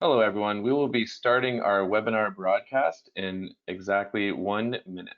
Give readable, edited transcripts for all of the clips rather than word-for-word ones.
Hello, everyone. We will be starting our webinar broadcast in exactly 1 minute.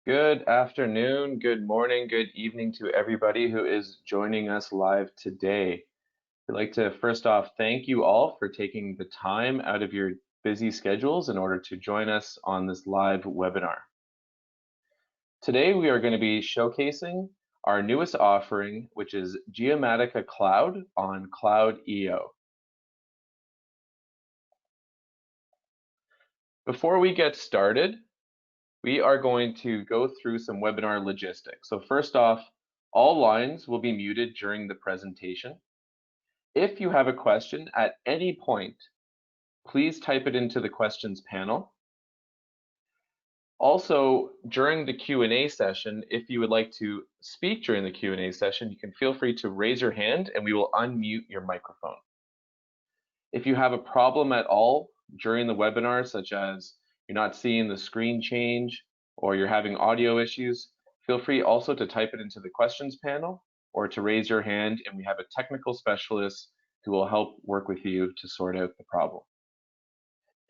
Good afternoon, good morning, good evening to everybody who is joining us live today. I'd like to first off thank you all for taking the time out of your busy schedules in order to join us on this live webinar. Today we are going to be showcasing our newest offering, which is Geomatica Cloud on cloudeo. Before we get started, we are going to go through some webinar logistics. So first off, all lines will be muted during the presentation. If you have a question at any point, please type it into the questions panel. Also, during the Q&A session, if you would like to speak during the Q&A session, you can feel free to raise your hand and we will unmute your microphone. If you have a problem at all during the webinar, such as you're not seeing the screen change or you're having audio issues, feel free also to type it into the questions panel or to raise your hand, and we have a technical specialist who will help work with you to sort out the problem.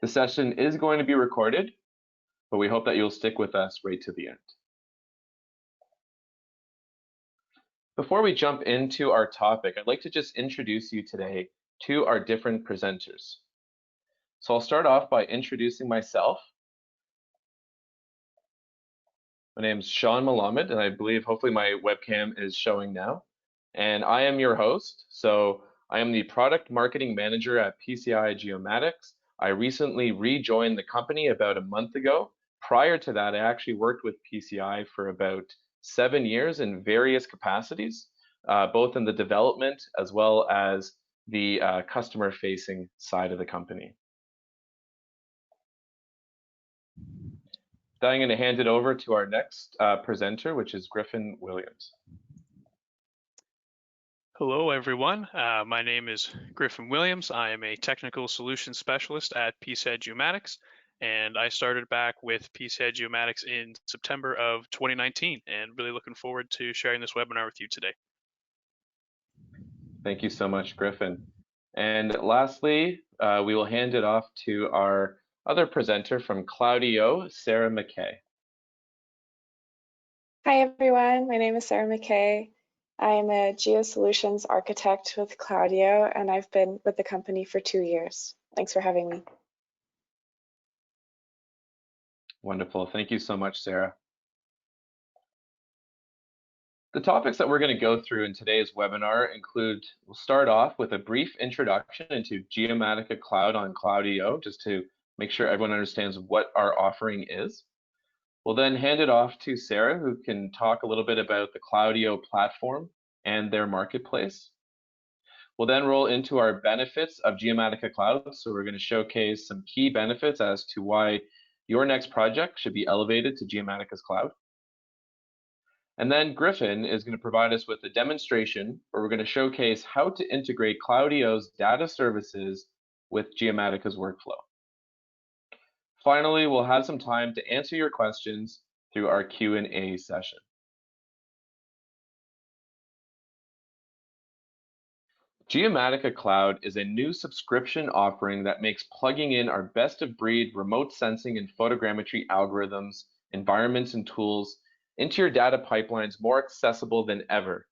The session is going to be recorded, but we hope that you'll stick with us right to the end. Before we jump into our topic, I'd like to just introduce you today to our different presenters. So I'll start off by introducing myself. My name is Sean Malamed, and I believe hopefully my webcam is showing now. And I am your host. So I am the product marketing manager at PCI Geomatics. I recently rejoined the company about a month ago. Prior to that, I actually worked with PCI for about 7 years in various capacities, both in the development as well as the customer-facing side of the company. Then I'm going to hand it over to our next presenter, which is Griffin Williams. Hello, everyone. My name is Griffin Williams. I am a technical solutions specialist at PCI Geomatics, and I started back with PCI Geomatics in September of 2019, and really looking forward to sharing this webinar with you today. Thank you so much, Griffin. And lastly, we will hand it off to our other presenter from cloudeo, Sarah McKay. Hi, everyone. My name is Sarah McKay. I am a geosolutions architect with Cloudeo, and I've been with the company for 2 years. Thanks for having me. Wonderful. Thank you so much, Sarah. The topics that we're going to go through in today's webinar include, we'll start off with a brief introduction into Geomatica Cloud on Cloudeo, just to make sure everyone understands what our offering is. We'll then hand it off to Sarah, who can talk a little bit about the Cloudeo platform and their marketplace. We'll then roll into our benefits of Geomatica Cloud. So we're going to showcase some key benefits as to why your next project should be elevated to Geomatica's Cloud. And then Griffin is going to provide us with a demonstration where we're going to showcase how to integrate Cloudeo's data services with Geomatica's workflow. Finally, we'll have some time to answer your questions through our Q&A session. Geomatica Cloud is a new subscription offering that makes plugging in our best-of-breed remote sensing and photogrammetry algorithms environments, and tools into your data pipelines more accessible than ever.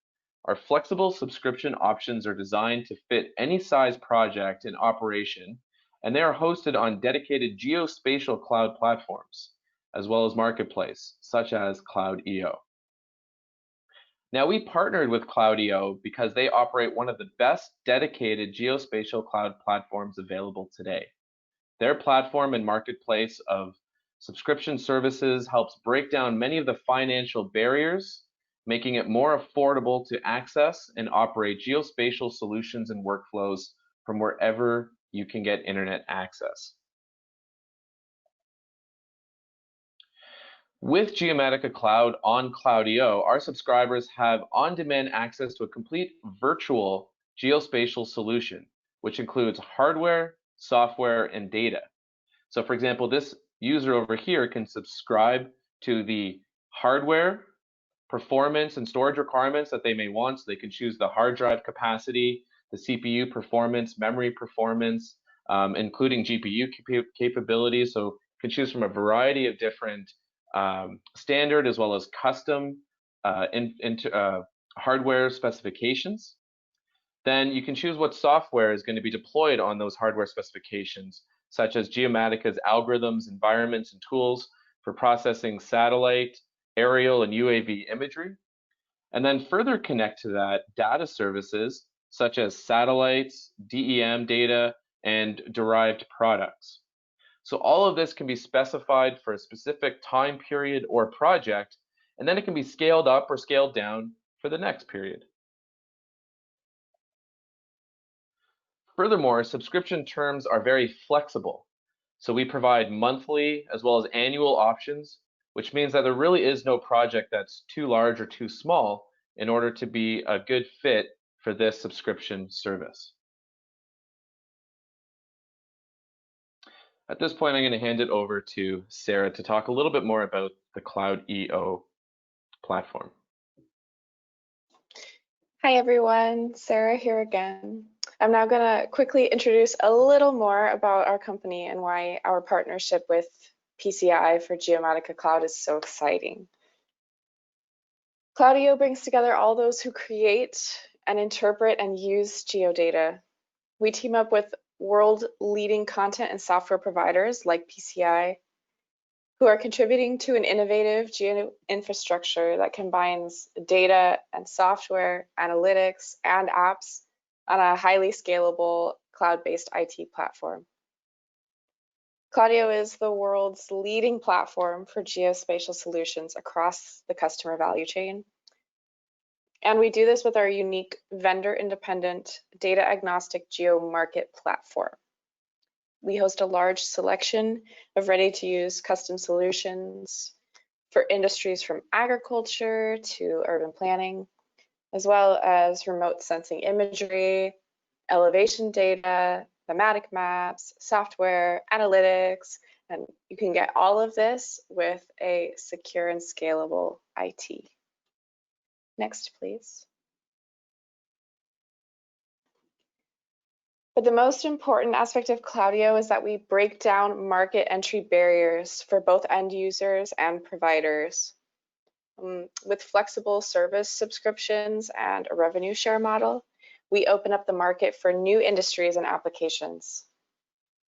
Our flexible subscription options are designed to fit any size project in operation, and they are hosted on dedicated geospatial cloud platforms, as well as marketplace, such as cloudeo. Now, we partnered with cloudeo because they operate one of the best dedicated geospatial cloud platforms available today. Their platform and marketplace of subscription services helps break down many of the financial barriers, making it more affordable to access and operate geospatial solutions and workflows from wherever you can get internet access. With Geomatica Cloud on cloudeo, our subscribers have on-demand access to a complete virtual geospatial solution, which includes hardware, software, and data. So for example, this user over here can subscribe to the hardware, performance, and storage requirements that they may want. So they can choose the hard drive capacity, the CPU performance, memory performance, including GPU capabilities. So you can choose from a variety of different standard as well as custom hardware specifications. Then you can choose what software is going to be deployed on those hardware specifications, such as Geomatica's algorithms, environments, and tools for processing satellite, aerial, and UAV imagery. And then further connect to that data services such as satellites, DEM data, and derived products. So all of this can be specified for a specific time period or project, and then it can be scaled up or scaled down for the next period. Furthermore, subscription terms are very flexible. So we provide monthly as well as annual options, which means that there really is no project that's too large or too small in order to be a good fit for this subscription service. At this point, I'm going to hand it over to Sarah to talk a little bit more about the cloudeo platform. Hi everyone, Sarah here again. I'm now going to quickly introduce a little more about our company and why our partnership with PCI for Geomatica Cloud is so exciting. Cloudeo brings together all those who create and interpret and use geodata. We team up with world-leading content and software providers like PCI, who are contributing to an innovative geo infrastructure that combines data and software, analytics, and apps on a highly scalable cloud-based IT platform. Cloudeo is the world's leading platform for geospatial solutions across the customer value chain. And we do this with our unique vendor-independent, data-agnostic geo-market platform. We host a large selection of ready-to-use custom solutions for industries from agriculture to urban planning, as well as remote sensing imagery, elevation data, thematic maps, software, analytics, and you can get all of this with a secure and scalable IT. Next, please. But the most important aspect of Cloudeo is that we break down market entry barriers for both end users and providers. With flexible service subscriptions and a revenue share model, we open up the market for new industries and applications.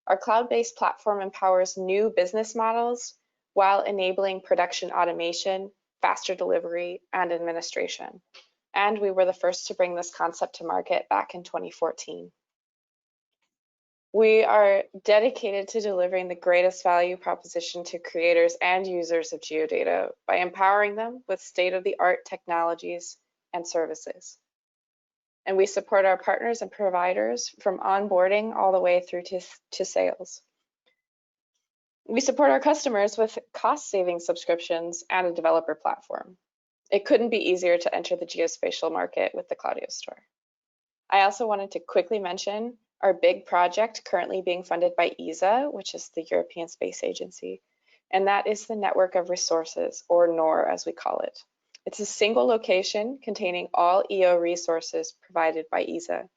Our cloud-based platform empowers new business models while enabling production automation, faster delivery, and administration. And we were the first to bring this concept to market back in 2014. We are dedicated to delivering the greatest value proposition to creators and users of geodata by empowering them with state-of-the-art technologies and services. And we support our partners and providers from onboarding all the way through to sales. We support our customers with cost-saving subscriptions and a developer platform. It couldn't be easier to enter the geospatial market with the Cloudeo store. I also wanted to quickly mention our big project currently being funded by ESA, which is the European Space Agency, and that is the Network of Resources, or NOR as we call it. It's a single location containing all EO resources provided by ESA.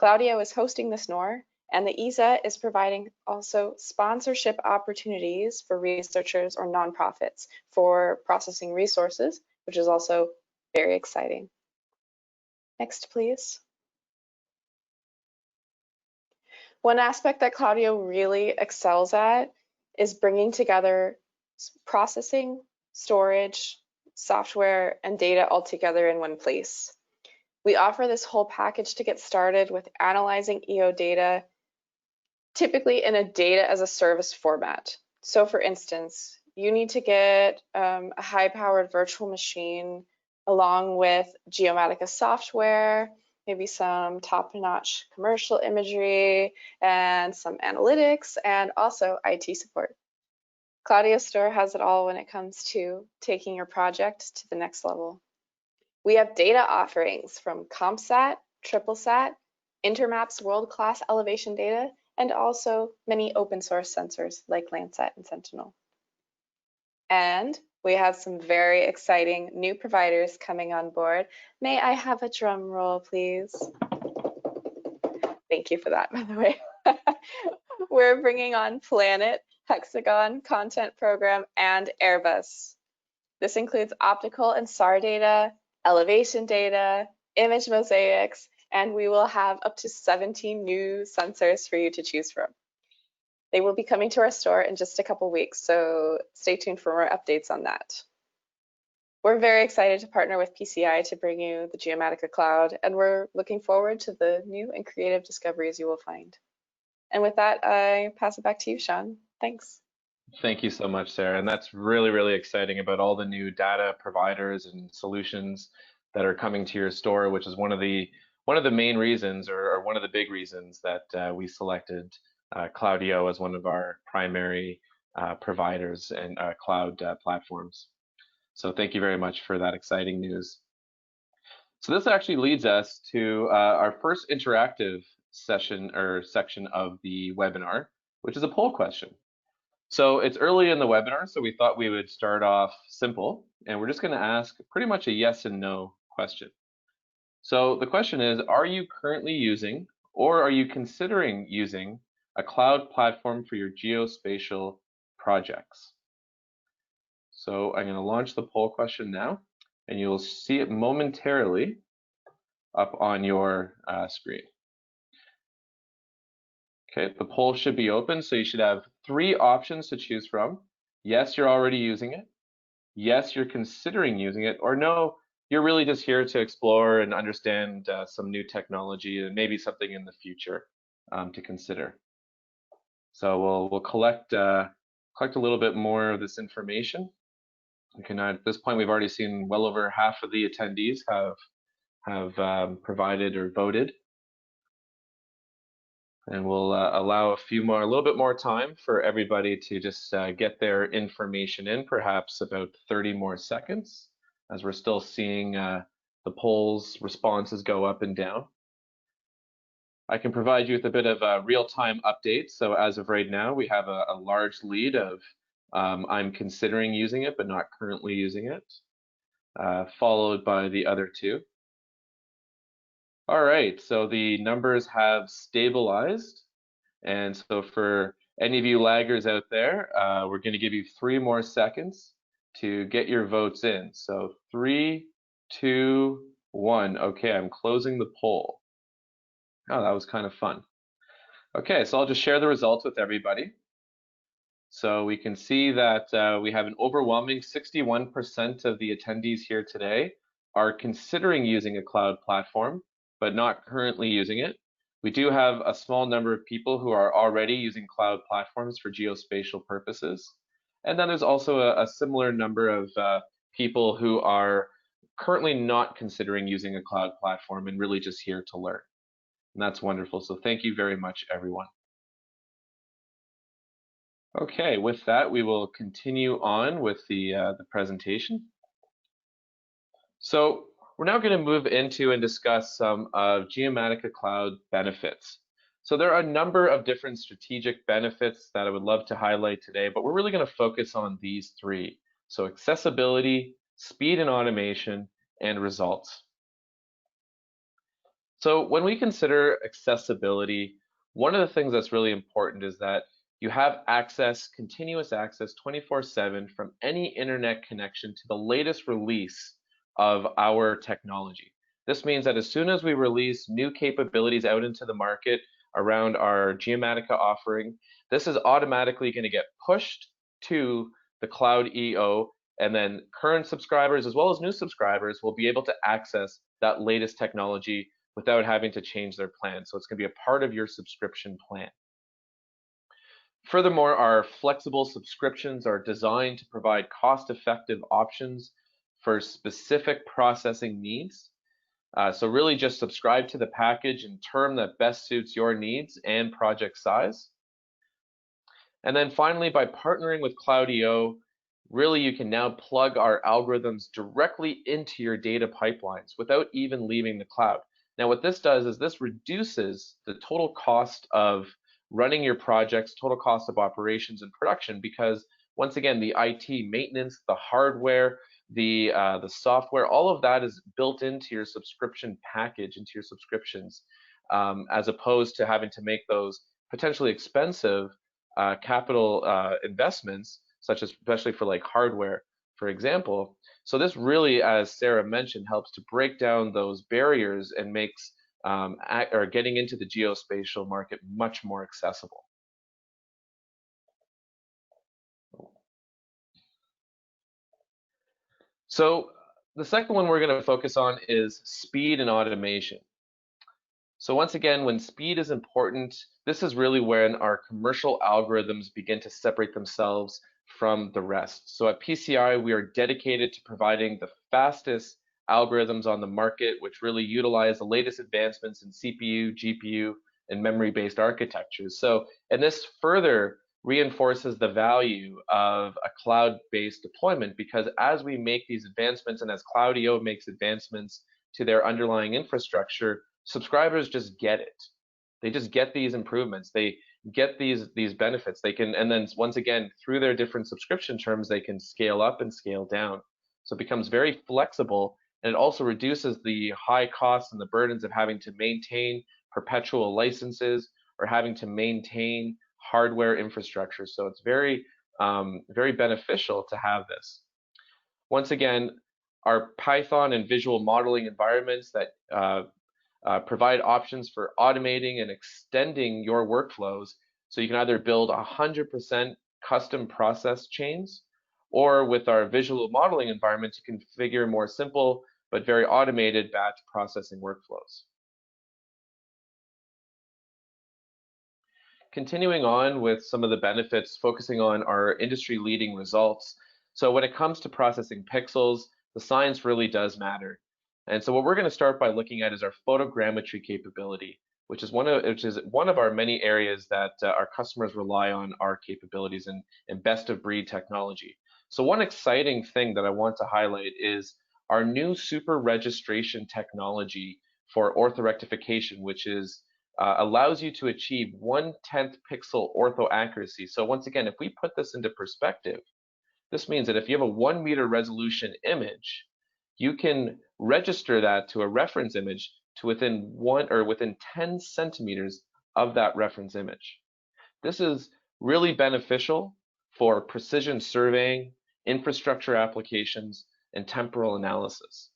Cloudeo is hosting this NOR, And the ESA is providing also sponsorship opportunities for researchers or nonprofits for processing resources, which is also very exciting. Next, please. One aspect that Cloudeo really excels at is bringing together processing, storage, software, and data all together in one place. We offer this whole package to get started with analyzing EO data, typically in a data as a service format. So for instance, you need to get a high-powered virtual machine along with Geomatica software, maybe some top-notch commercial imagery, and some analytics, and also IT support. Cloudeo Store has it all when it comes to taking your project to the next level. We have data offerings from CompSat, TripleSat, Intermap's world-class elevation data, and also many open source sensors like Landsat and Sentinel. And we have some very exciting new providers coming on board. May I have a drum roll, please? Thank you for that, by the way. We're bringing on Planet, Hexagon, Content Program, and Airbus. This includes optical and SAR data, elevation data, image mosaics, and we will have up to 17 new sensors for you to choose from. They will be coming to our store in just a couple weeks, so stay tuned for more updates on that. We're very excited to partner with PCI to bring you the Geomatica Cloud, and we're looking forward to the new and creative discoveries you will find. And with that, I pass it back to you, Sean. Thanks. Thank you so much, Sarah. And that's really, really exciting about all the new data providers and solutions that are coming to your store, which is one of the main reasons, or one of the big reasons that we selected Cloudeo as one of our primary providers and cloud platforms. So thank you very much for that exciting news. So this actually leads us to our first interactive session or section of the webinar, which is a poll question. So it's early in the webinar, so we thought we would start off simple, and we're just going to ask pretty much a yes and no question. So the question is, are you currently using or are you considering using a cloud platform for your geospatial projects? So I'm going to launch the poll question now, and you'll see it momentarily up on your screen. Okay, the poll should be open, so you should have 3 options to choose from. Yes, you're already using it. Yes, you're considering using it, or no, you're really just here to explore and understand some new technology and maybe something in the future to consider. So we'll collect a little bit more of this information. At this point, we've already seen well over half of the attendees have provided or voted. And we'll allow a little bit more time for everybody to just get their information in, perhaps about 30 more seconds, as we're still seeing the polls responses go up and down. I can provide you with a bit of a real-time update. So as of right now, we have a large lead of I'm considering using it, but not currently using it, followed by the other 2. All right, so the numbers have stabilized. And so for any of you laggers out there, we're going to give you 3 more seconds to get your votes in. So 3, 2, 1. Okay, I'm closing the poll. Oh, that was kind of fun. Okay, so I'll just share the results with everybody. So we can see that we have an overwhelming 61% of the attendees here today are considering using a cloud platform, but not currently using it. We do have a small number of people who are already using cloud platforms for geospatial purposes. And then there's also a similar number of people who are currently not considering using a cloud platform and really just here to learn. And that's wonderful. So thank you very much, everyone. Okay, with that, we will continue on with the presentation. So we're now going to move into and discuss some of Geomatica Cloud benefits. So there are a number of different strategic benefits that I would love to highlight today, but we're really going to focus on these 3. So accessibility, speed and automation, and results. So when we consider accessibility, one of the things that's really important is that you have access, continuous access 24/7 from any internet connection to the latest release of our technology. This means that as soon as we release new capabilities out into the market around our Geomatica offering, this is automatically going to get pushed to the cloudeo, and then current subscribers as well as new subscribers will be able to access that latest technology without having to change their plan. So it's going to be a part of your subscription plan. Furthermore, our flexible subscriptions are designed to provide cost-effective options for specific processing needs. So really just subscribe to the package and term that best suits your needs and project size. And then finally, by partnering with cloudeo, really you can now plug our algorithms directly into your data pipelines without even leaving the cloud. Now what this does is this reduces the total cost of running your projects, total cost of operations and production, because once again, the IT maintenance, the hardware, the software, all of that is built into your subscription package, into your subscriptions, as opposed to having to make those potentially expensive capital investments, such as especially for like hardware, for example. So this really, as Sarah mentioned, helps to break down those barriers and makes or getting into the geospatial market much more accessible. So the second one we're going to focus on is speed and automation. So once again, when speed is important, this is really when our commercial algorithms begin to separate themselves from the rest. So at PCI, we are dedicated to providing the fastest algorithms on the market, which really utilize the latest advancements in CPU, GPU, and memory-based architectures. So, and this further reinforces the value of a cloud-based deployment, because as we make these advancements and as cloudeo makes advancements to their underlying infrastructure, subscribers just get it. They just get these improvements. They get these benefits. They can, and then once again, through their different subscription terms, they can scale up and scale down. So it becomes very flexible, and it also reduces the high costs and the burdens of having to maintain perpetual licenses or having to maintain hardware infrastructure. So it's very, very beneficial to have this. Once again, our Python and visual modeling environments that provide options for automating and extending your workflows. So you can either build 100% custom process chains, or with our visual modeling environment, you can configure more simple but very automated batch processing workflows. Continuing on with some of the benefits, focusing on our industry-leading results. So when it comes to processing pixels, the science really does matter. And so what we're going to start by looking at is our photogrammetry capability, which is one of our many areas that our customers rely on our capabilities and best of breed technology. So one exciting thing that I want to highlight is our new super registration technology for orthorectification, which is allows you to achieve 1/10 pixel ortho accuracy. So once again, if we put this into perspective, this means that if you have a 1 meter resolution image, you can register that to a reference image to within 10 centimeters of that reference image. This is really beneficial for precision surveying, infrastructure applications, and temporal analysis.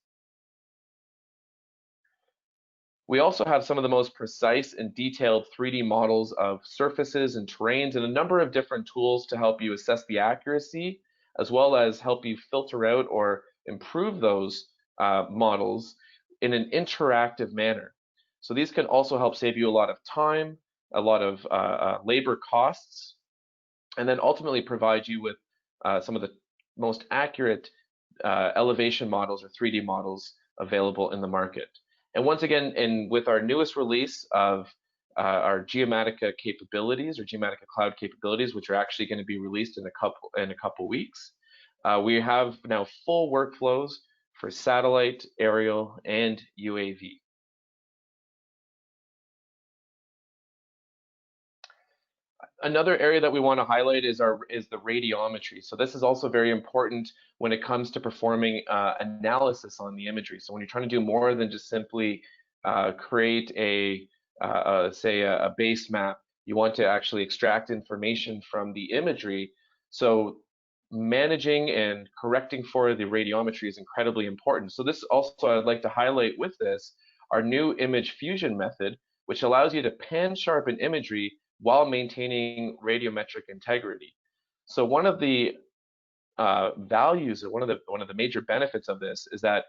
We also have some of the most precise and detailed 3D models of surfaces and terrains and a number of different tools to help you assess the accuracy, as well as help you filter out or improve those models in an interactive manner. So these can also help save you a lot of time, a lot of labor costs, and then ultimately provide you with some of the most accurate elevation models or 3D models available in the market. And once again, with our newest release of our Geomatica capabilities or Geomatica Cloud capabilities, which are actually going to be released in a couple weeks, we have now full workflows for satellite, aerial, and UAV. Another area that we want to highlight is the radiometry. So this is also very important when it comes to performing analysis on the imagery. So when you're trying to do more than just simply create a say a base map, you want to actually extract information from the imagery. So managing and correcting for the radiometry is incredibly important. So this also, I'd like to highlight with this, our new image fusion method, which allows you to pan sharpen imagery while maintaining radiometric integrity. So one of the values, or one of the major benefits of this is that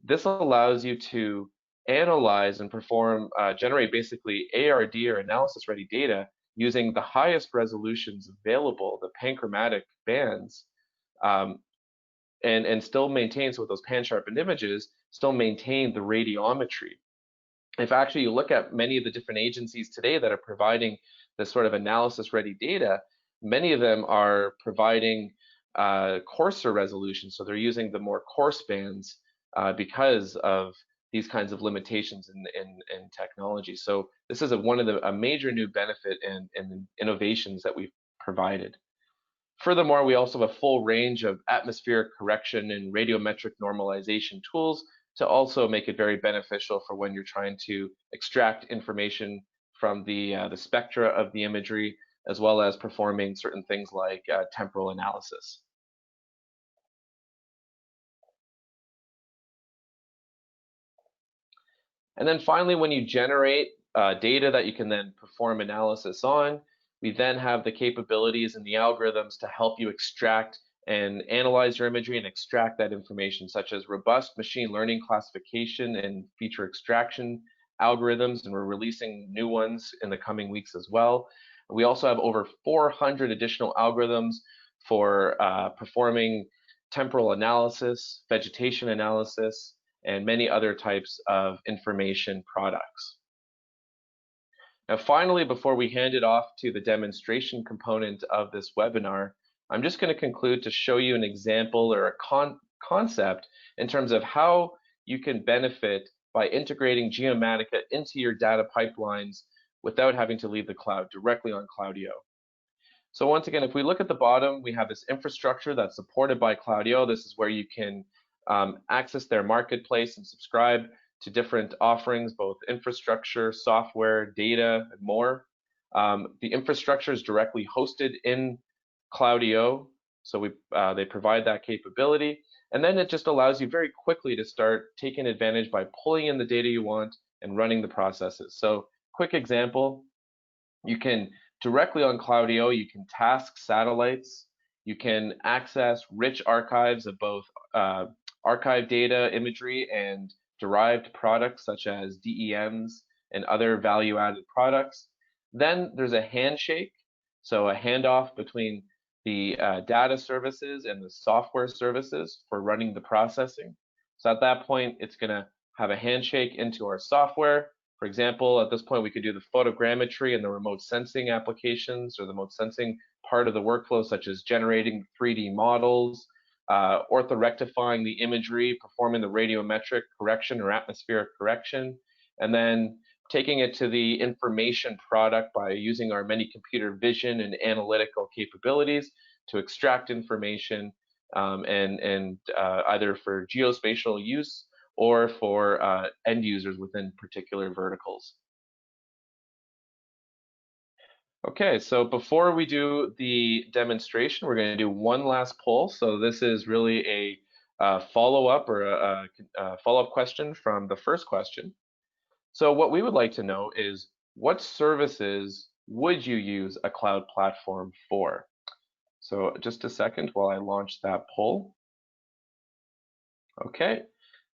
this allows you to analyze and perform, generate basically ARD or analysis ready data using the highest resolutions available, the panchromatic bands, um, and still maintains with those pan sharpened images, still maintain the radiometry. If actually you look at many of the different agencies today that are providing this sort of analysis ready data, many of them are providing coarser resolution. So they're using the more coarse bands because of these kinds of limitations in technology. So this is one of a major new benefit and innovations that we've provided. Furthermore, we also have a full range of atmospheric correction and radiometric normalization tools to also make it very beneficial for when you're trying to extract information from the spectra of the imagery, as well as performing certain things like temporal analysis. And then finally, when you generate data that you can then perform analysis on, we then have the capabilities and the algorithms to help you extract and analyze your imagery and extract that information, such as robust machine learning classification and feature extraction algorithms, and we're releasing new ones in the coming weeks as well. We also have over 400 additional algorithms for performing temporal analysis, vegetation analysis, and many other types of information products. Now, finally, before we hand it off to the demonstration component of this webinar, I'm just going to conclude to show you an example or a concept in terms of how you can benefit by integrating Geomatica into your data pipelines without having to leave the cloud directly on Cloudeo. So once again, if we look at the bottom, we have this infrastructure that's supported by Cloudeo. This is where you can access their marketplace and subscribe to different offerings, both infrastructure, software, data, and more. The infrastructure is directly hosted in Cloudeo, so they provide that capability. And then it just allows you very quickly to start taking advantage by pulling in the data you want and running the processes. So quick example, you can directly on Cloudeo, you can task satellites, you can access rich archives of both archive data, imagery, and derived products such as DEMs and other value-added products. Then there's a handshake, so a handoff between the data services and the software services for running the processing. So at that point, it's going to have a handshake into our software. For example, at this point, we could do the photogrammetry and the remote sensing applications, or the remote sensing part of the workflow, such as generating 3D models, orthorectifying the imagery, performing the radiometric correction or atmospheric correction, and then taking it to the information product by using our many computer vision and analytical capabilities to extract information and either for geospatial use or for end users within particular verticals. Okay, so before we do the demonstration, we're going to do one last poll. So this is really a follow-up or a follow-up question from the first question. So what we would like to know is, what services would you use a cloud platform for? So just a second while I launch that poll. Okay,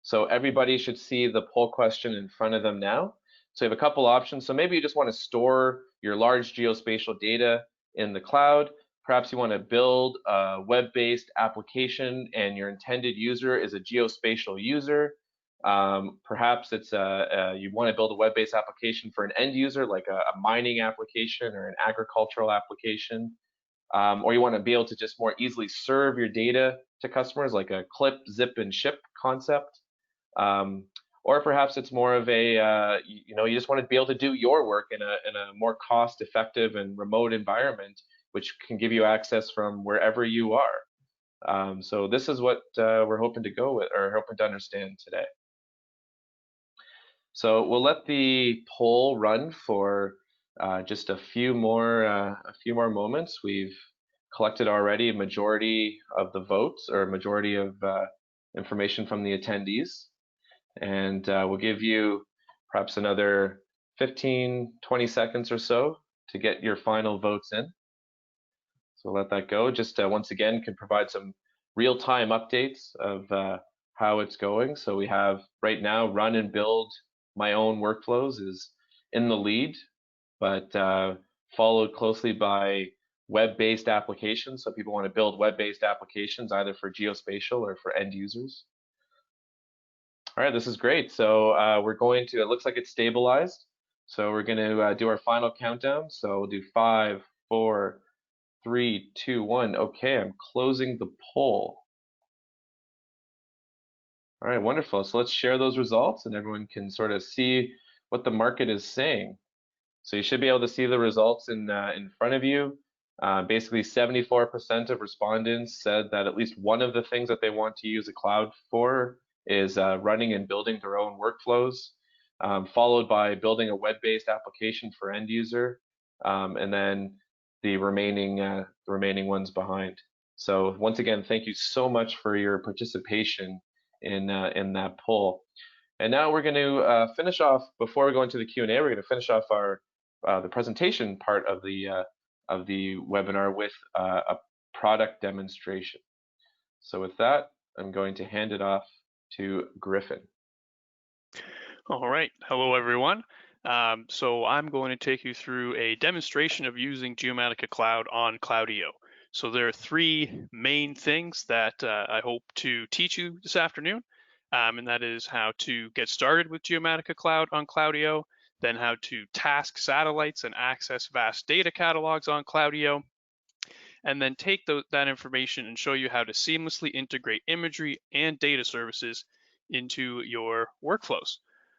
so everybody should see the poll question in front of them now. So you have a couple options. So maybe you just want to store your large geospatial data in the cloud. Perhaps you want to build a web-based application and your intended user is a geospatial user. Perhaps it's you want to build a web-based application for an end user, like a mining application or an agricultural application. Or you want to be able to just more easily serve your data to customers, like a clip, zip, and ship concept. Or perhaps it's more of a, you just want to be able to do your work in a more cost-effective and remote environment, which can give you access from wherever you are. So this is what we're hoping to go with, or hoping to understand today. So we'll let the poll run for just a few more moments. We've collected already a majority of the votes, or a majority of information from the attendees, and we'll give you perhaps another 15, 20 seconds or so to get your final votes in. So let that go. Just once again, can provide some real-time updates of how it's going. So we have right now, run and build my own workflows is in the lead, but followed closely by web-based applications. So people want to build web-based applications either for geospatial or for end users. All right, this is great. So we're going to, it looks like it's stabilized. So we're going to do our final countdown. So we'll do 5, 4, 3, 2, 1. Okay, I'm closing the poll. All right, wonderful. So let's share those results and everyone can sort of see what the market is saying. So you should be able to see the results in front of you. Basically, 74% of respondents said that at least one of the things that they want to use a cloud for is running and building their own workflows, followed by building a web-based application for end user, and then the remaining ones behind. So once again, thank you so much for your participation in that poll. And now we're going to finish off, before we go into the Q&A, we're going to finish off our the presentation part of the webinar with a product demonstration. So with that, I'm going to hand it off to Griffin. All right, hello everyone. So I'm going to take you through a demonstration of using Geomatica Cloud on cloudeo. So there are three main things that I hope to teach you this afternoon, and that is how to get started with Geomatica Cloud on cloudeo, then how to task satellites and access vast data catalogs on cloudeo, and then take that information and show you how to seamlessly integrate imagery and data services into your workflows.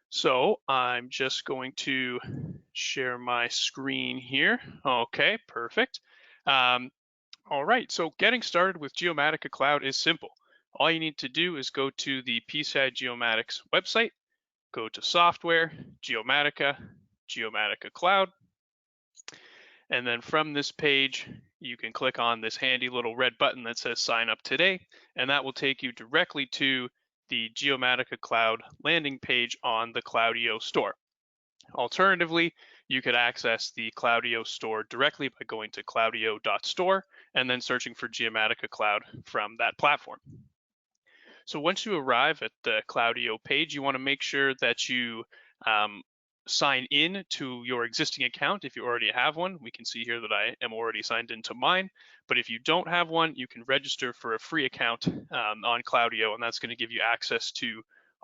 So I'm just going to share my screen here. Okay, perfect. All right, so getting started with Geomatica Cloud is simple. All you need to do is go to the PCI Geomatics website, go to Software, Geomatica, Geomatica Cloud, and then from this page, you can click on this handy little red button that says Sign Up Today, and that will take you directly to the Geomatica Cloud landing page on the Cloudeo store. Alternatively, you could access the Cloudeo store directly by going to cloudeo.store and then searching for Geomatica Cloud from that platform. So once you arrive at the Cloudeo page, you want to make sure that you sign in to your existing account. If you already have one, we can see here that I am already signed into mine. But if you don't have one, you can register for a free account on Cloudeo, and that's going to give you access to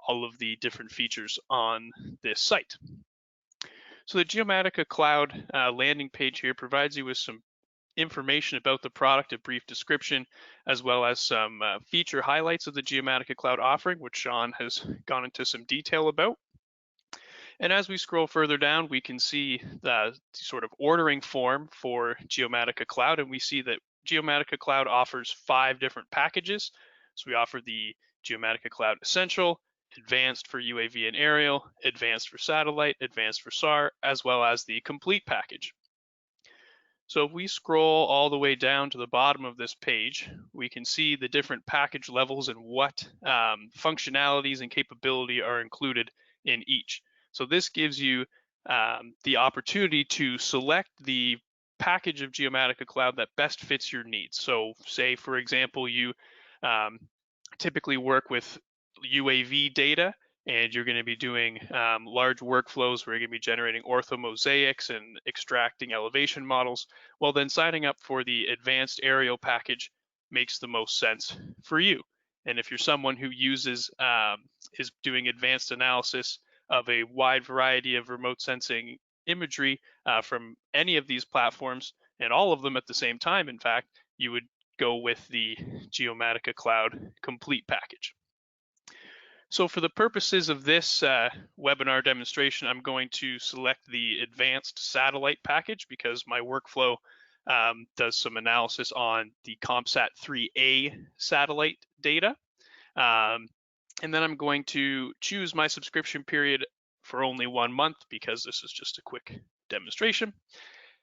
all of the different features on this site. So the Geomatica Cloud landing page here provides you with some information about the product, a brief description, as well as some feature highlights of the Geomatica Cloud offering, which Sean has gone into some detail about. And as we scroll further down, we can see the sort of ordering form for Geomatica Cloud, and we see that Geomatica Cloud offers 5 different packages. So we offer the Geomatica Cloud Essential, Advanced for UAV and Aerial, Advanced for Satellite, Advanced for SAR, as well as the Complete package. So if we scroll all the way down to the bottom of this page, we can see the different package levels and what functionalities and capability are included in each. So this gives you the opportunity to select the package of Geomatica Cloud that best fits your needs. So say, for example, you typically work with UAV data, and you're going to be doing large workflows where you're going to be generating orthomosaics and extracting elevation models. Well, then signing up for the advanced aerial package makes the most sense for you. And if you're someone who uses, is doing advanced analysis of a wide variety of remote sensing imagery from any of these platforms, and all of them at the same time, in fact, you would go with the Geomatica Cloud Complete package. So for the purposes of this webinar demonstration, I'm going to select the advanced satellite package because my workflow does some analysis on the COMSAT 3A satellite data. And then I'm going to choose my subscription period for only 1 month because this is just a quick demonstration.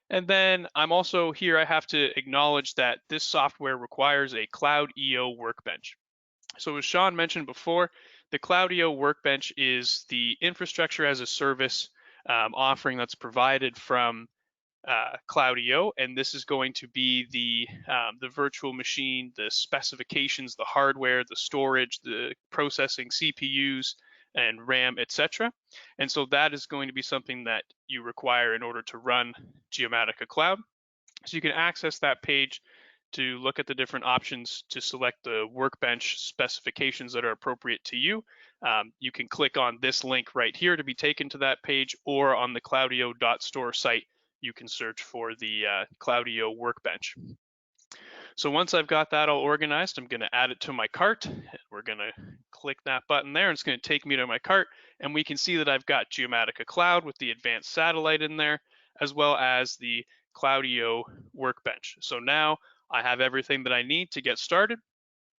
And then I'm also here, I have to acknowledge that this software requires a cloudeo workbench. So as Sean mentioned before, the cloudeo workbench is the infrastructure as a service offering that's provided from cloudeo, and this is going to be the virtual machine, the specifications, the hardware, the storage, the processing CPUs and RAM, etc. And so that is going to be something that you require in order to run Geomatica Cloud. So you can access that page to look at the different options to select the workbench specifications that are appropriate to you. You can click on this link right here to be taken to that page, or on the cloudeo.store site, you can search for the cloudeo workbench. So once I've got that all organized, I'm going to add it to my cart. We're going to click that button there, and it's going to take me to my cart, and we can see that I've got Geomatica Cloud with the advanced satellite in there, as well as the cloudeo workbench. So now I have everything that I need to get started.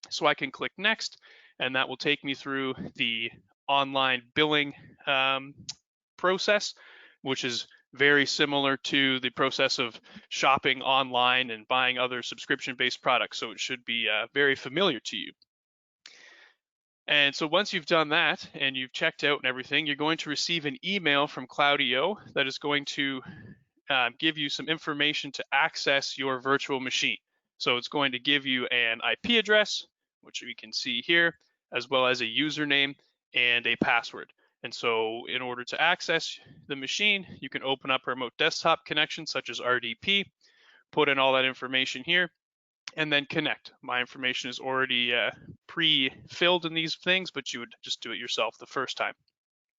So I can click next, and that will take me through the online billing process, which is very similar to the process of shopping online and buying other subscription-based products. So it should be very familiar to you. And so once you've done that and you've checked out and everything, you're going to receive an email from Cloudeo that is going to give you some information to access your virtual machine. So it's going to give you an IP address, which we can see here, as well as a username and a password. And so in order to access the machine, you can open up a remote desktop connection such as RDP, put in all that information here, and then connect. My information is already pre-filled in these things, but you would just do it yourself the first time.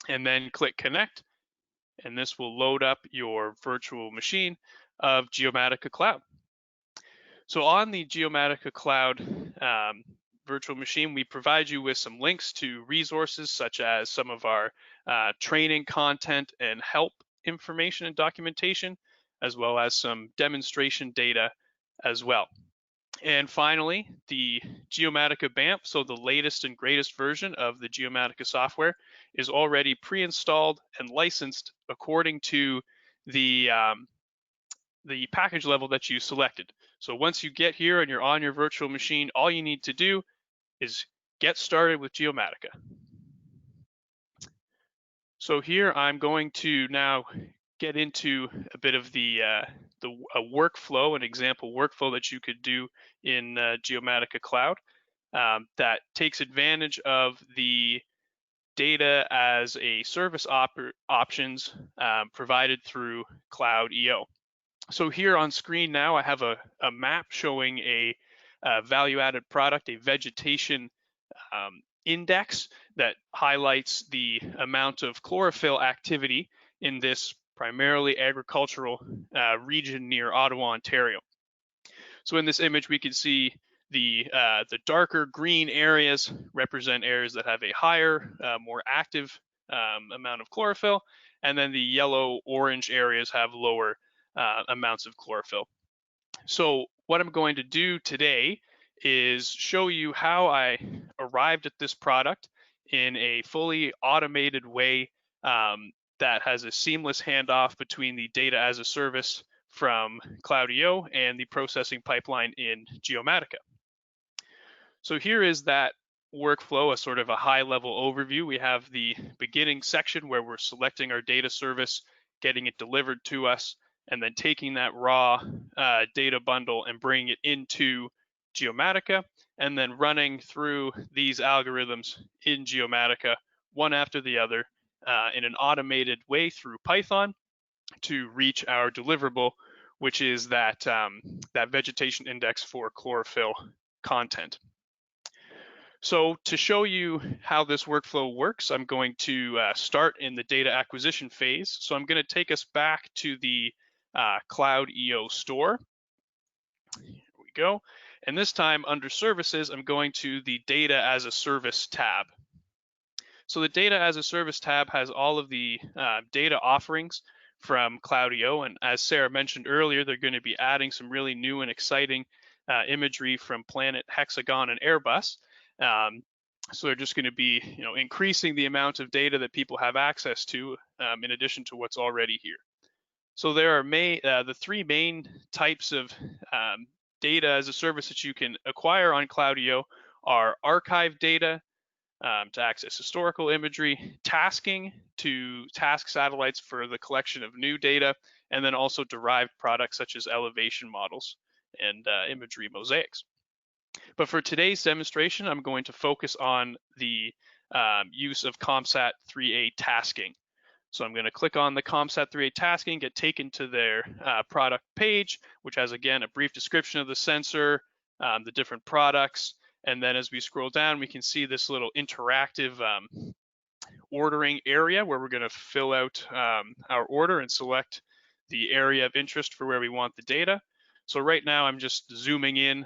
And then click connect, and this will load up your virtual machine of Geomatica Cloud. So on the Geomatica Cloud virtual machine, we provide you with some links to resources such as some of our training content and help information and documentation, as well as some demonstration data as well. And finally, the Geomatica BAMP, so the latest and greatest version of the Geomatica software, is already pre-installed and licensed according to the package level that you selected. So once you get here and you're on your virtual machine, all you need to do is get started with Geomatica. So here I'm going to now get into a bit of the workflow, an example workflow that you could do in Geomatica Cloud that takes advantage of the data as a service options provided through cloudeo. So here on screen now I have a map showing a value-added product, a vegetation index that highlights the amount of chlorophyll activity in this primarily agricultural region near Ottawa, Ontario. So in this image, we can see the darker green areas represent areas that have a higher, more active amount of chlorophyll, and then the yellow-orange areas have lower amounts of chlorophyll. So what I'm going to do today is show you how I arrived at this product in a fully automated way that has a seamless handoff between the data as a service from Cloudeo and the processing pipeline in Geomatica. So here is that workflow, a sort of a high-level overview. We have the beginning section where we're selecting our data service, getting it delivered to us, and then taking that raw data bundle and bringing it into Geomatica, and then running through these algorithms in Geomatica, one after the other, in an automated way through Python to reach our deliverable, which is that, that vegetation index for chlorophyll content. So to show you how this workflow works, I'm going to start in the data acquisition phase. So I'm going to take us back to the cloudeo store. Here we go. And this time under services, I'm going to the data as a service tab. So the data as a service tab has all of the data offerings from Cloudeo. And as Sarah mentioned earlier, they're going to be adding some really new and exciting imagery from Planet, Hexagon, and Airbus. So they're just going to be, increasing the amount of data that people have access to in addition to what's already here. So there are the three main types of data as a service that you can acquire on cloudeo are archive data to access historical imagery, tasking to task satellites for the collection of new data, and then also derived products such as elevation models and imagery mosaics. But for today's demonstration, I'm going to focus on the use of ComSat 3A tasking. So I'm going to click on the ComSat 3A tasking, get taken to their product page, which has, again, a brief description of the sensor, the different products, and then as we scroll down, we can see this little interactive ordering area where we're going to fill out our order and select the area of interest for where we want the data. So right now I'm just zooming in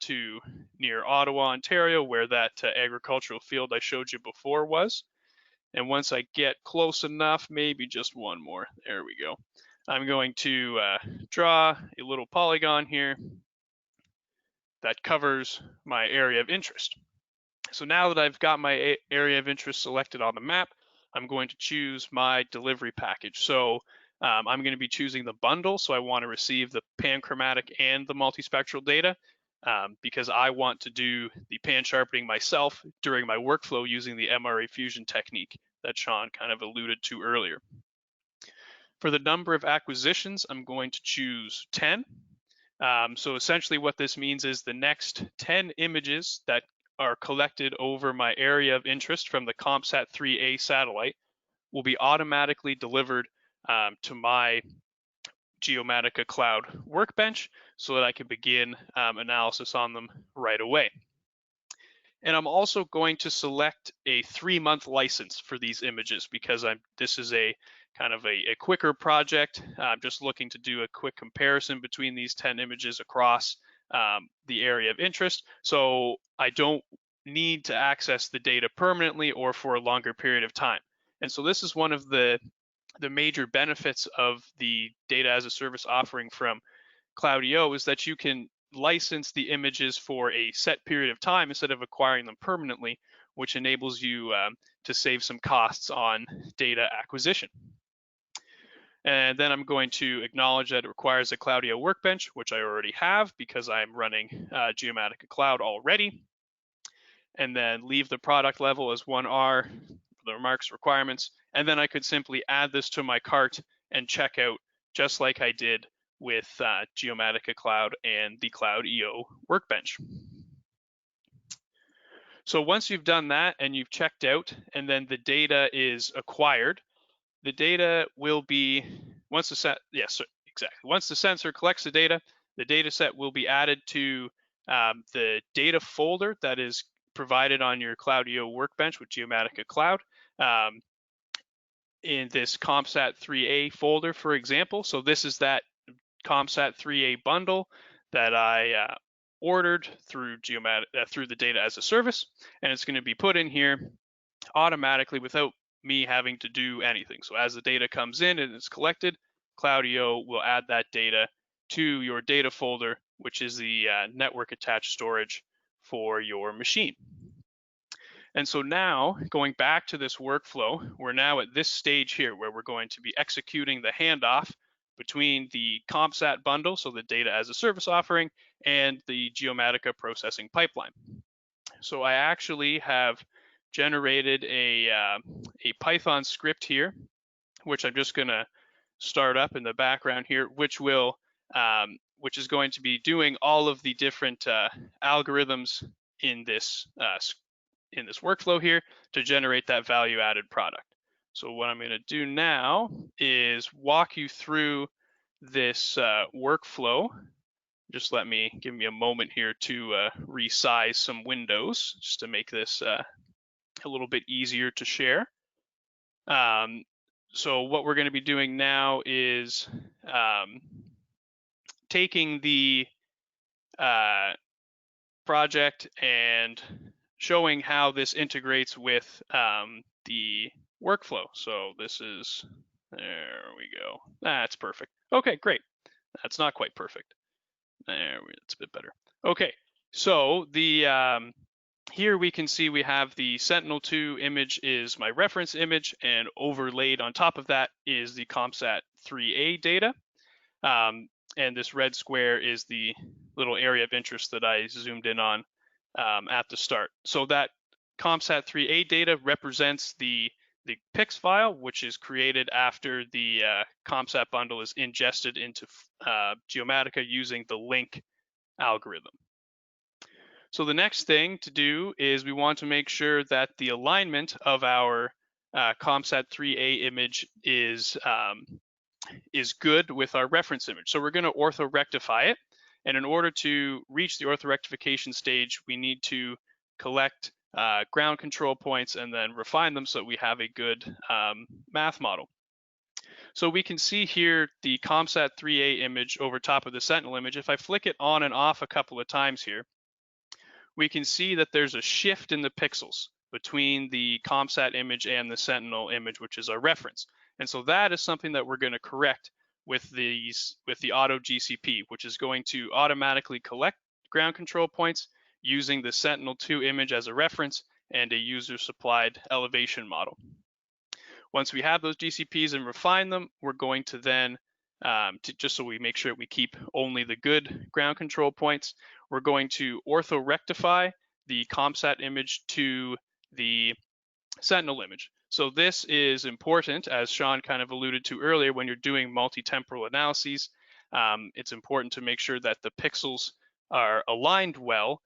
to near Ottawa, Ontario, where that agricultural field I showed you before was. And once I get close enough, maybe just one more, there we go. I'm going to draw a little polygon here that covers my area of interest. So now that I've got my area of interest selected on the map, I'm going to choose my delivery package. So I'm going to be choosing the bundle. So I want to receive the panchromatic and the multispectral data because I want to do the pan sharpening myself during my workflow using the MRA fusion technique that Sean kind of alluded to earlier. For the number of acquisitions, I'm going to choose 10. So essentially what this means is the next 10 images that are collected over my area of interest from the ComSat 3A satellite will be automatically delivered to my Geomatica Cloud workbench so that I can begin analysis on them right away. And I'm also going to select a 3-month license for these images because this is a kind of a quicker project. I'm just looking to do a quick comparison between these 10 images across the area of interest. So I don't need to access the data permanently or for a longer period of time. And so this is one of the major benefits of the data as a service offering from cloudeo is that you can license the images for a set period of time instead of acquiring them permanently, which enables you to save some costs on data acquisition. And then I'm going to acknowledge that it requires a cloudeo workbench, which I already have because I'm running Geomatica Cloud already. And then leave the product level as 1R, the remarks requirements. And then I could simply add this to my cart and check out just like I did with Geomatica Cloud and the cloudeo workbench. So once you've done that and you've checked out and then the data is acquired, the data will be, once the sensor collects the data set will be added to the data folder that is provided on your cloudeo workbench with Geomatica Cloud. In this ComSat 3A folder, for example. So this is that ComSat 3A bundle that I ordered through through the data as a service, and it's going to be put in here automatically without me having to do anything. So as the data comes in and it's collected, cloudeo will add that data to your data folder, which is the network attached storage for your machine. And so now, going back to this workflow, we're now at this stage here where we're going to be executing the handoff between the ComSat bundle, so the data as a service offering, and the Geomatica processing pipeline. So I actually have generated a Python script here, which I'm just going to start up in the background here, which is going to be doing all of the different algorithms in this workflow here to generate that value-added product. So what I'm going to do now is walk you through this workflow. Just give me a moment here to resize some windows just to make this a little bit easier to share. So what we're going to be doing now is taking the project and showing how this integrates with the workflow. So this is, there we go. That's perfect. Okay, great. That's not quite perfect. That's a bit better. Okay, so the here we can see we have the Sentinel-2 image is my reference image, and overlaid on top of that is the COMSAT 3A data. And this red square is the little area of interest that I zoomed in on at the start. So that COMSAT 3A data represents the PIX file, which is created after the COMSAT bundle is ingested into Geomatica using the link algorithm. So the next thing to do is we want to make sure that the alignment of our COMSAT 3A image is good with our reference image. So we're going to orthorectify it. And in order to reach the orthorectification stage, we need to collect ground control points and then refine them so that we have a good math model. So we can see here the COMSAT 3A image over top of the Sentinel image. If I flick it on and off a couple of times here, we can see that there's a shift in the pixels between the COMSAT image and the Sentinel image, which is our reference. And so that is something that we're going to correct with the auto GCP, which is going to automatically collect ground control points using the Sentinel-2 image as a reference and a user supplied elevation model. Once we have those GCPs and refine them, we're going to then, just so we make sure we keep only the good ground control points, we're going to orthorectify the COMSAT image to the Sentinel image. So this is important, as Sean kind of alluded to earlier, when you're doing multi-temporal analyses. It's important to make sure that the pixels are aligned well.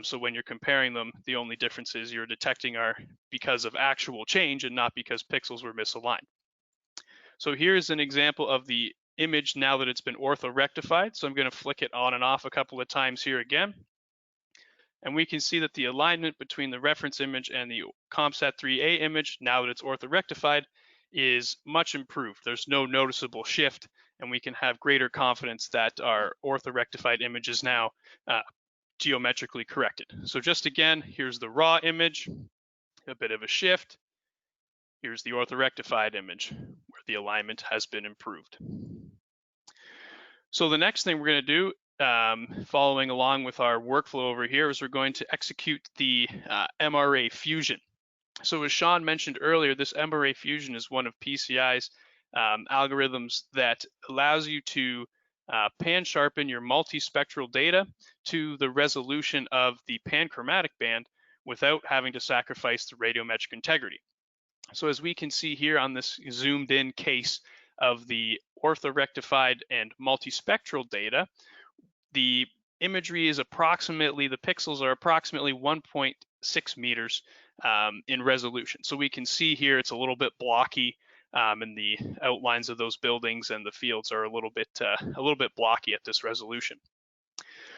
So when you're comparing them, the only differences you're detecting are because of actual change and not because pixels were misaligned. So here's an example of the image now that it's been orthorectified. So I'm going to flick it on and off a couple of times here again. And we can see that the alignment between the reference image and the COMSAT 3A image, now that it's orthorectified, is much improved. There's no noticeable shift, and we can have greater confidence that our orthorectified image is now geometrically corrected. So just again, here's the raw image, a bit of a shift. Here's the orthorectified image where the alignment has been improved. So the next thing we're going to do, following along with our workflow over here, is we're going to execute the MRA fusion. So as Sean mentioned earlier, this MRA fusion is one of PCI's algorithms that allows you to pan sharpen your multispectral data to the resolution of the panchromatic band without having to sacrifice the radiometric integrity. So as we can see here on this zoomed in case of the orthorectified and multispectral data, the imagery is approximately, the pixels are approximately 1.6 meters in resolution. So we can see here it's a little bit blocky, and the outlines of those buildings and the fields are a little bit blocky at this resolution.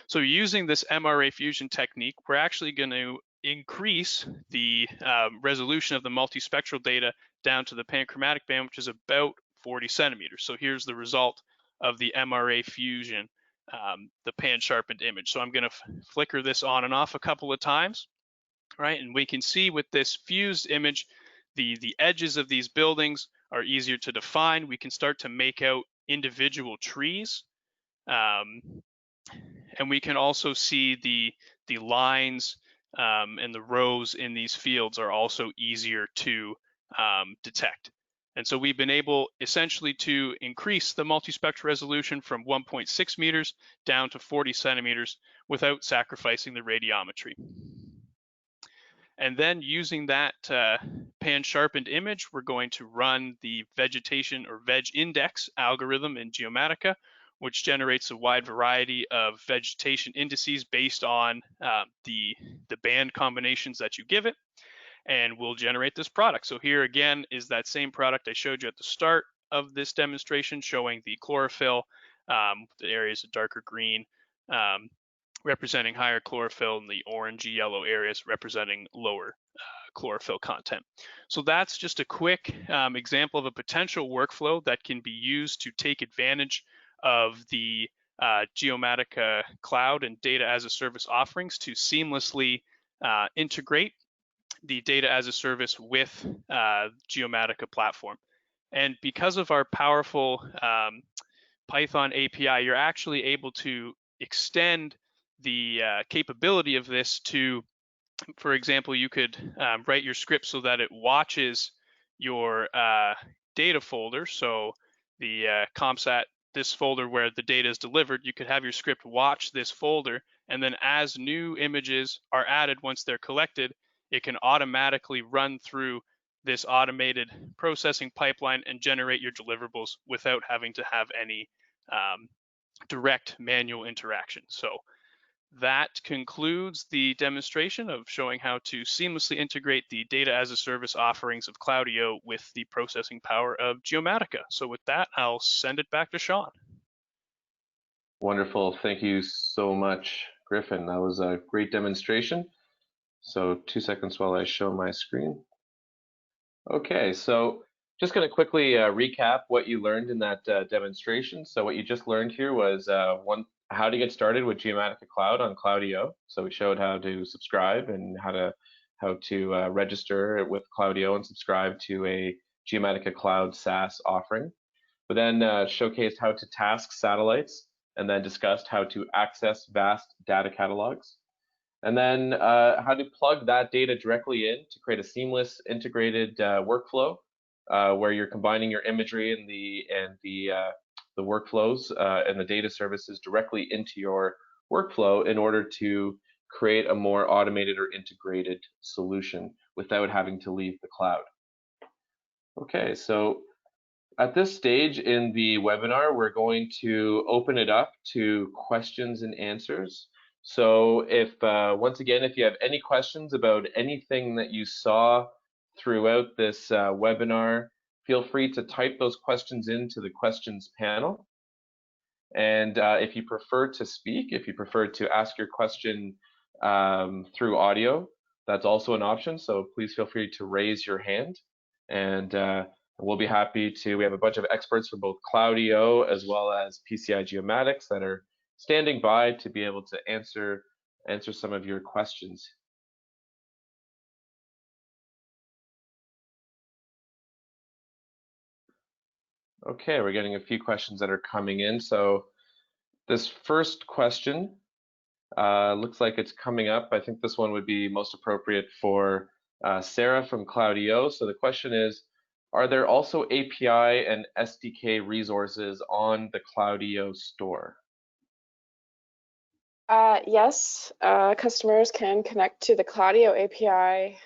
So using this MRA fusion technique, we're actually going to increase the resolution of the multispectral data down to the panchromatic band, which is about 40 centimeters. So here's the result of the MRA fusion, the pan sharpened image. So I'm going to flicker this on and off a couple of times, right? And we can see with this fused image, the edges of these buildings are easier to define. We can start to make out individual trees. And we can also see the lines and the rows in these fields are also easier to detect. And so we've been able essentially to increase the multispectral resolution from 1.6 meters down to 40 centimeters without sacrificing the radiometry. And then using that pan sharpened image, we're going to run the vegetation or veg index algorithm in Geomatica, which generates a wide variety of vegetation indices based on the band combinations that you give it, and we'll generate this product. So here again is that same product I showed you at the start of this demonstration, showing the chlorophyll, the areas of darker green representing higher chlorophyll, and the orangey yellow areas representing lower chlorophyll content. So that's just a quick example of a potential workflow that can be used to take advantage of the Geomatica Cloud and data as a service offerings to seamlessly integrate the data as a service with Geomatica platform. And because of our powerful Python API, you're actually able to extend the capability of this to for example, you could write your script so that it watches your data folder. So the ComSat, this folder where the data is delivered, you could have your script watch this folder, and then as new images are added once they're collected, it can automatically run through this automated processing pipeline and generate your deliverables without having to have any direct manual interaction. So that concludes the demonstration of showing how to seamlessly integrate the data as a service offerings of Cloudeo with the processing power of Geomatica. So with that, I'll send it back to Sean. Wonderful. Thank you so much, Griffin. That was a great demonstration. So 2 seconds while I show my screen. Okay, so just going to quickly recap what you learned in that demonstration. So what you just learned here was how to get started with Geomatica Cloud on Cloudeo. So we showed how to subscribe and how to register with Cloudeo and subscribe to a Geomatica Cloud SaaS offering. We then showcased how to task satellites and then discussed how to access vast data catalogs. And then how to plug that data directly in to create a seamless integrated workflow where you're combining your imagery and the workflows and the data services directly into your workflow in order to create a more automated or integrated solution without having to leave the cloud. Okay, so at this stage in the webinar, we're going to open it up to questions and answers. So if, once again, if you have any questions about anything that you saw throughout this webinar, feel free to type those questions into the questions panel. And if you prefer to speak, if you prefer to ask your question through audio, that's also an option. So please feel free to raise your hand. And we'll be happy to, we have a bunch of experts from both Cloudeo as well as PCI Geomatics that are standing by to be able to answer some of your questions. Okay, we're getting a few questions that are coming in. So this first question looks like it's coming up. I think this one would be most appropriate for Sarah from Cloudeo. So the question is, are there also API and SDK resources on the Cloudeo store? Yes, customers can connect to the Cloudeo API,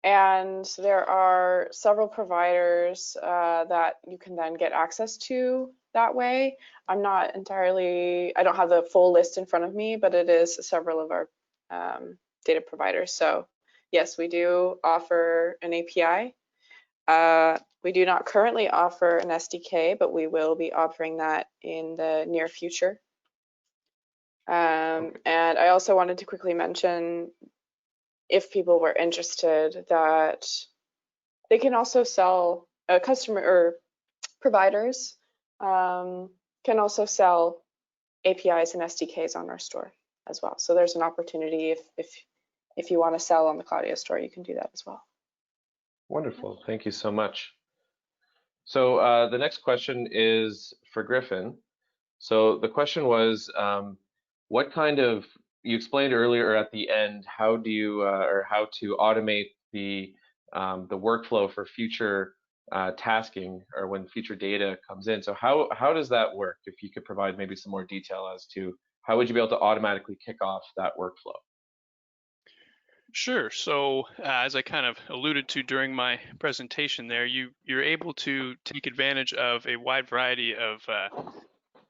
and there are several providers that you can then get access to that way. I don't have the full list in front of me, but it is several of our data providers. So yes, we do offer an API. We do not currently offer an SDK, but we will be offering that in the near future. And I also wanted to quickly mention, if people were interested, that they can also sell providers can also sell APIs and SDKs on our store as well. So there's an opportunity if you want to sell on the Cloudeo store, you can do that as well. Wonderful, thank you so much. So the next question is for Griffin. So the question was, what kind of, you explained earlier or at the end, how do you or how to automate the workflow for future tasking or when future data comes in. So how does that work? If you could provide maybe some more detail as to how would you be able to automatically kick off that workflow? Sure. So as I kind of alluded to during my presentation there, you're able to take advantage of a wide variety of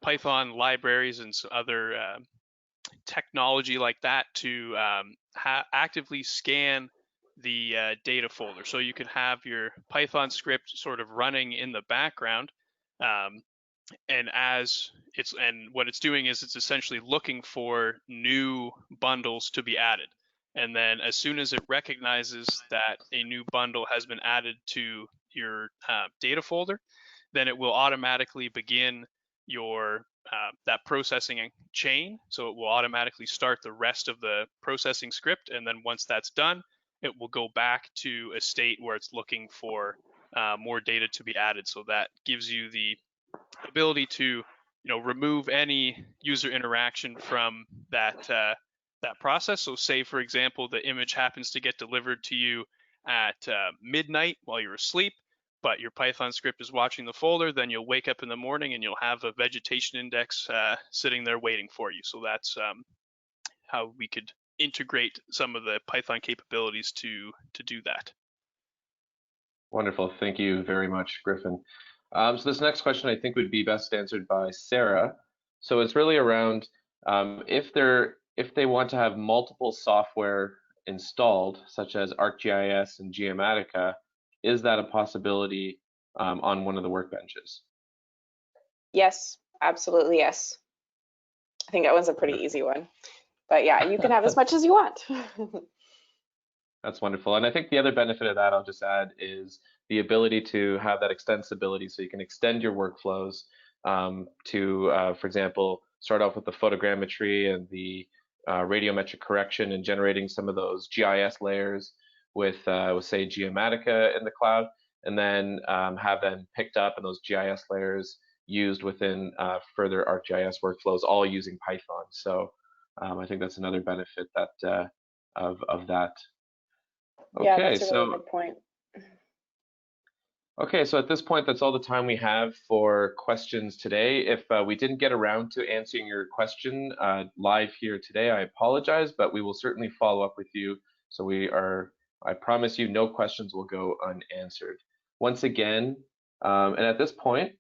Python libraries and other technology like that to actively scan the data folder. So you could have your Python script sort of running in the background, and what it's doing is it's essentially looking for new bundles to be added. And then as soon as it recognizes that a new bundle has been added to your data folder, then it will automatically begin your that processing chain. So it will automatically start the rest of the processing script. And then once that's done, it will go back to a state where it's looking for more data to be added. So that gives you the ability to remove any user interaction from that that process. So say, for example, the image happens to get delivered to you at midnight while you're asleep, but your Python script is watching the folder, then you'll wake up in the morning and you'll have a vegetation index sitting there waiting for you. So that's how we could integrate some of the Python capabilities to do that. Wonderful. Thank you very much, Griffin. So this next question I think would be best answered by Sarah. So it's really around if they want to have multiple software installed, such as ArcGIS and Geomatica, is that a possibility on one of the workbenches? Yes, absolutely yes. I think that one's a pretty easy one. But yeah, you can have as much as you want. That's wonderful. And I think the other benefit of that, I'll just add, is the ability to have that extensibility, so you can extend your workflows to, for example, start off with the photogrammetry and the radiometric correction and generating some of those GIS layers with say, Geomatica in the cloud, and then have them picked up and those GIS layers used within further ArcGIS workflows, all using Python. So I think that's another benefit that of that. Okay, yeah, that's a really good point. Okay, so at this point, that's all the time we have for questions today. If we didn't get around to answering your question live here today, I apologize, but we will certainly follow up with you. So I promise you, no questions will go unanswered. Once again, and at this point,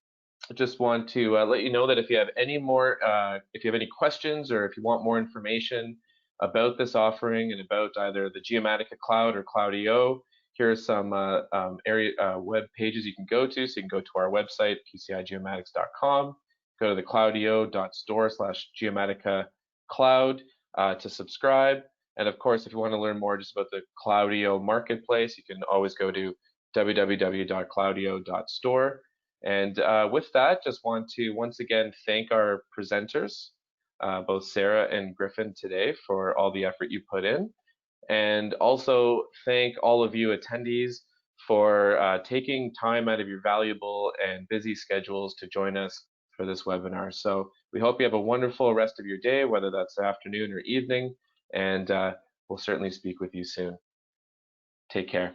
I just want to let you know that if you have any more, if you have any questions or if you want more information about this offering and about either the Geomatica Cloud or cloudeo, here are some web pages you can go to. So you can go to our website, pcigeomatics.com, go to the cloudeo.store/Geomatica Cloud to subscribe. And of course, if you want to learn more just about the Cloudeo marketplace, you can always go to www.cloudeo.store. And with that, just want to once again thank our presenters, both Sarah and Griffin today, for all the effort you put in. And also thank all of you attendees for taking time out of your valuable and busy schedules to join us for this webinar. So we hope you have a wonderful rest of your day, whether that's afternoon or evening, and we'll certainly speak with you soon. Take care.